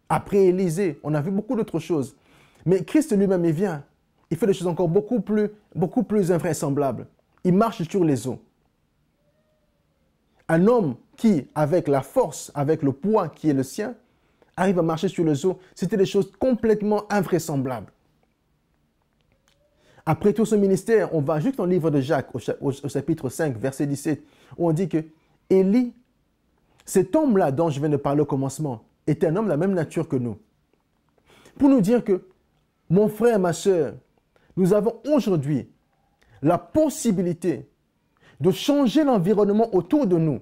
Après Élisée, on a vu beaucoup d'autres choses. Mais Christ lui-même, il vient. Il fait des choses encore beaucoup plus invraisemblables. Il marche sur les eaux. Un homme qui, avec la force, avec le poids qui est le sien, arrive à marcher sur les eaux, c'était des choses complètement invraisemblables. Après tout ce ministère, on va juste dans le livre de Jacques, au chapitre 5, verset 17, où on dit que Élie, cet homme-là dont je viens de parler au commencement, était un homme de la même nature que nous. Pour nous dire que, mon frère, ma soeur, nous avons aujourd'hui la possibilité de changer l'environnement autour de nous.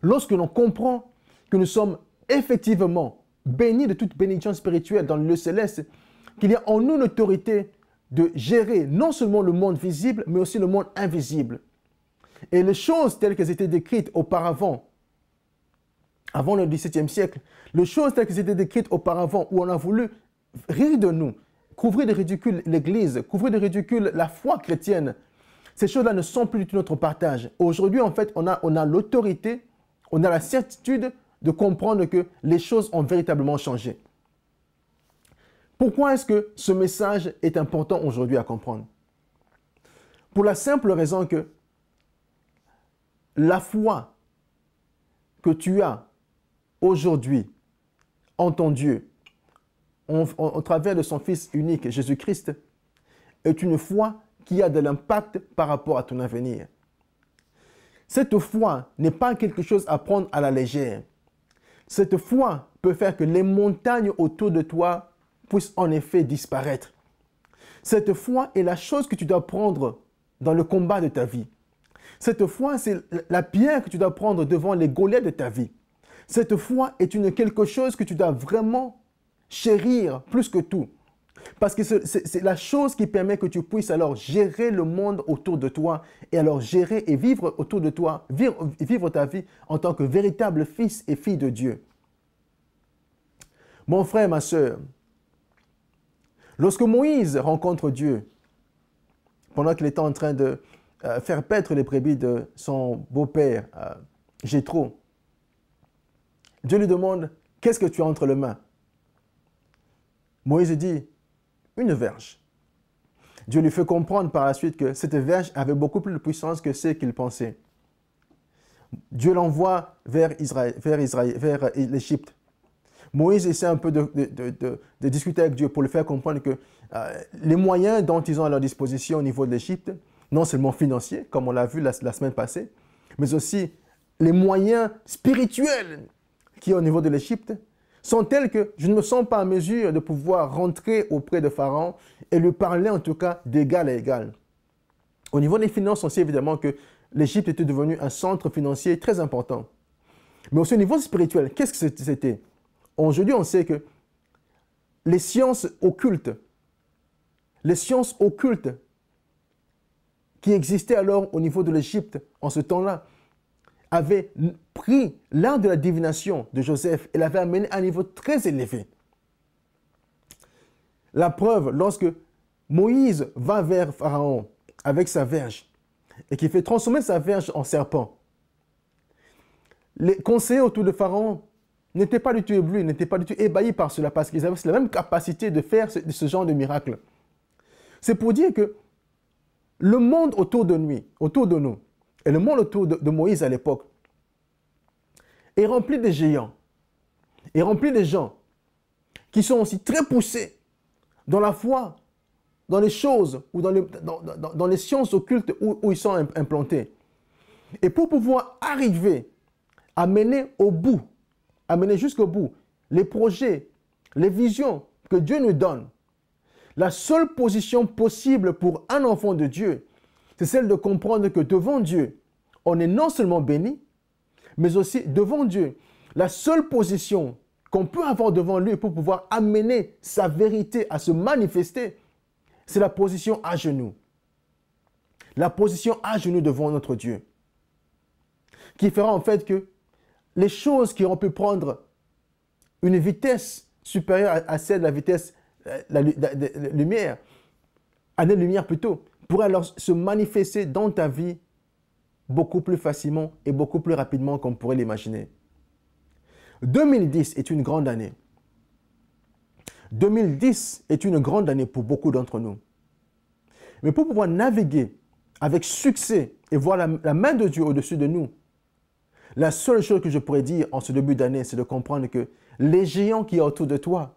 Lorsque l'on comprend que nous sommes effectivement bénis de toute bénédiction spirituelle dans le lieu céleste, qu'il y a en nous l'autorité de gérer non seulement le monde visible, mais aussi le monde invisible. Et les choses telles qu'elles étaient décrites auparavant, avant le XVIIe siècle, les choses telles qu'elles étaient décrites auparavant, où on a voulu rire de nous, couvrir de ridicule l'Église, couvrir de ridicule la foi chrétienne, ces choses-là ne sont plus du tout notre partage. Aujourd'hui, en fait, on a l'autorité, on a la certitude de comprendre que les choses ont véritablement changé. Pourquoi est-ce que ce message est important aujourd'hui à comprendre? Pour la simple raison que la foi que tu as aujourd'hui en ton Dieu, au travers de son Fils unique, Jésus-Christ, est une foi qui a de l'impact par rapport à ton avenir. Cette foi n'est pas quelque chose à prendre à la légère. Cette foi peut faire que les montagnes autour de toi puissent en effet disparaître. Cette foi est la chose que tu dois prendre dans le combat de ta vie. Cette foi, c'est la pierre que tu dois prendre devant les Goliaths de ta vie. Cette foi est quelque chose que tu dois vraiment chérir plus que tout. Parce que c'est la chose qui permet que tu puisses alors gérer le monde autour de toi et alors gérer et vivre autour de toi, vivre ta vie en tant que véritable fils et fille de Dieu. Mon frère, ma soeur, lorsque Moïse rencontre Dieu, pendant qu'il était en train de faire paître les brebis de son beau-père, Jéthro, Dieu lui demande, qu'est-ce que tu as entre les mains? Moïse dit, une verge. Dieu lui fait comprendre par la suite que cette verge avait beaucoup plus de puissance que ce qu'il pensait. Dieu l'envoie vers l'Égypte. Moïse essaie un peu de discuter avec Dieu pour lui faire comprendre que les moyens dont ils ont à leur disposition au niveau de l'Égypte, non seulement financiers, comme on l'a vu la semaine passée, mais aussi les moyens spirituels qui sont au niveau de l'Égypte, sont tels que je ne me sens pas en mesure de pouvoir rentrer auprès de Pharaon et lui parler en tout cas d'égal à égal. Au niveau des finances, on sait évidemment que l'Égypte était devenue un centre financier très important. Mais aussi au niveau spirituel, qu'est-ce que c'était? Aujourd'hui, on sait que les sciences occultes qui existaient alors au niveau de l'Égypte en ce temps-là, avait pris l'art de la divination de Joseph et l'avait amené à un niveau très élevé. La preuve, lorsque Moïse va vers Pharaon avec sa verge et qu'il fait transformer sa verge en serpent, les conseillers autour de Pharaon n'étaient pas du tout éblouis, n'étaient pas du tout ébahis par cela parce qu'ils avaient la même capacité de faire ce genre de miracle. C'est pour dire que le monde autour de nous, et le monde autour de Moïse à l'époque est rempli de géants, est rempli de gens qui sont aussi très poussés dans la foi, dans les choses ou dans les sciences occultes où ils sont implantés. Et pour pouvoir arriver à mener au bout, à mener jusqu'au bout les projets, les visions que Dieu nous donne, la seule position possible pour un enfant de Dieu, c'est celle de comprendre que devant Dieu, on est non seulement béni, mais aussi devant Dieu. La seule position qu'on peut avoir devant lui pour pouvoir amener sa vérité à se manifester, c'est la position à genoux. La position à genoux devant notre Dieu. Qui fera en fait que les choses qui ont pu prendre une vitesse supérieure à celle de la vitesse la lumière, année de lumière plutôt, pourrait alors se manifester dans ta vie beaucoup plus facilement et beaucoup plus rapidement qu'on pourrait l'imaginer. 2010 est une grande année. 2010 est une grande année pour beaucoup d'entre nous. Mais pour pouvoir naviguer avec succès et voir la main de Dieu au-dessus de nous, la seule chose que je pourrais dire en ce début d'année, c'est de comprendre que les géants qui sont autour de toi,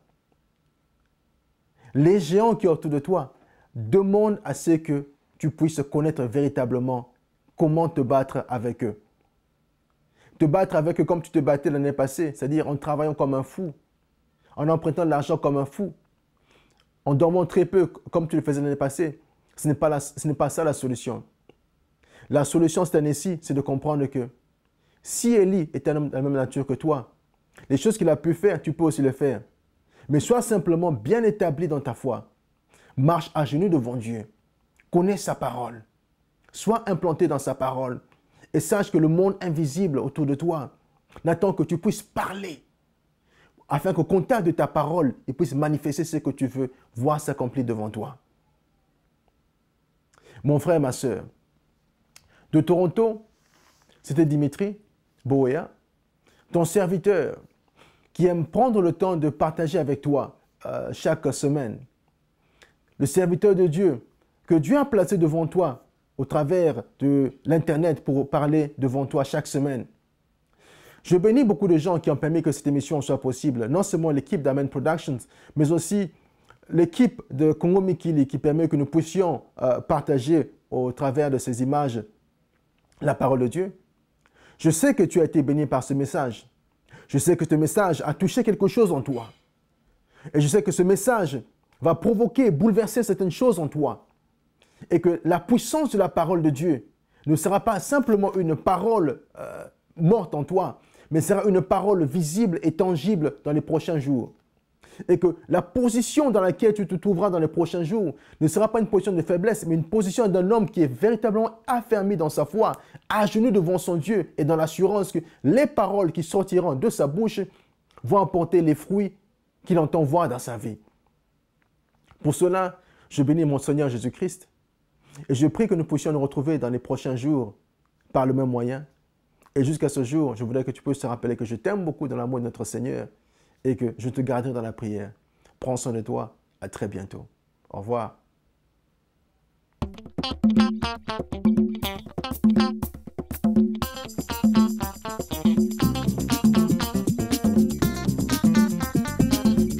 demandent à ce que tu puisses connaître véritablement comment te battre avec eux. Te battre avec eux comme tu te battais l'année passée, c'est-à-dire en travaillant comme un fou, en empruntant de l'argent comme un fou, en dormant très peu comme tu le faisais l'année passée. Ce n'est pas ça la solution. La solution cette année-ci, c'est de comprendre que si Élie est un homme de la même nature que toi, les choses qu'il a pu faire, tu peux aussi le faire. Mais sois simplement bien établi dans ta foi. Marche à genoux devant Dieu. Connais sa parole. Sois implanté dans sa parole. Et sache que le monde invisible autour de toi n'attend que tu puisses parler afin qu'au contact de ta parole, il puisse manifester ce que tu veux voir s'accomplir devant toi. Mon frère, ma soeur, de Toronto, c'était Dimitri Boéa, ton serviteur qui aime prendre le temps de partager avec toi chaque semaine. Le serviteur de Dieu que Dieu a placé devant toi au travers de l'Internet pour parler devant toi chaque semaine. Je bénis beaucoup de gens qui ont permis que cette émission soit possible. Non seulement l'équipe d'Amen Productions, mais aussi l'équipe de Congo Mikili qui permet que nous puissions partager au travers de ces images la parole de Dieu. Je sais que tu as été béni par ce message. Je sais que ce message a touché quelque chose en toi. Et je sais que ce message va provoquer, bouleverser certaines choses en toi. Et que la puissance de la parole de Dieu ne sera pas simplement une parole morte en toi, mais sera une parole visible et tangible dans les prochains jours. Et que la position dans laquelle tu te trouveras dans les prochains jours ne sera pas une position de faiblesse, mais une position d'un homme qui est véritablement affermi dans sa foi, à genoux devant son Dieu et dans l'assurance que les paroles qui sortiront de sa bouche vont apporter les fruits qu'il entend voir dans sa vie. Pour cela, je bénis mon Seigneur Jésus-Christ et je prie que nous puissions nous retrouver dans les prochains jours par le même moyen. Et jusqu'à ce jour, je voudrais que tu puisses te rappeler que je t'aime beaucoup dans l'amour de notre Seigneur et que je te garderai dans la prière. Prends soin de toi. À très bientôt. Au revoir.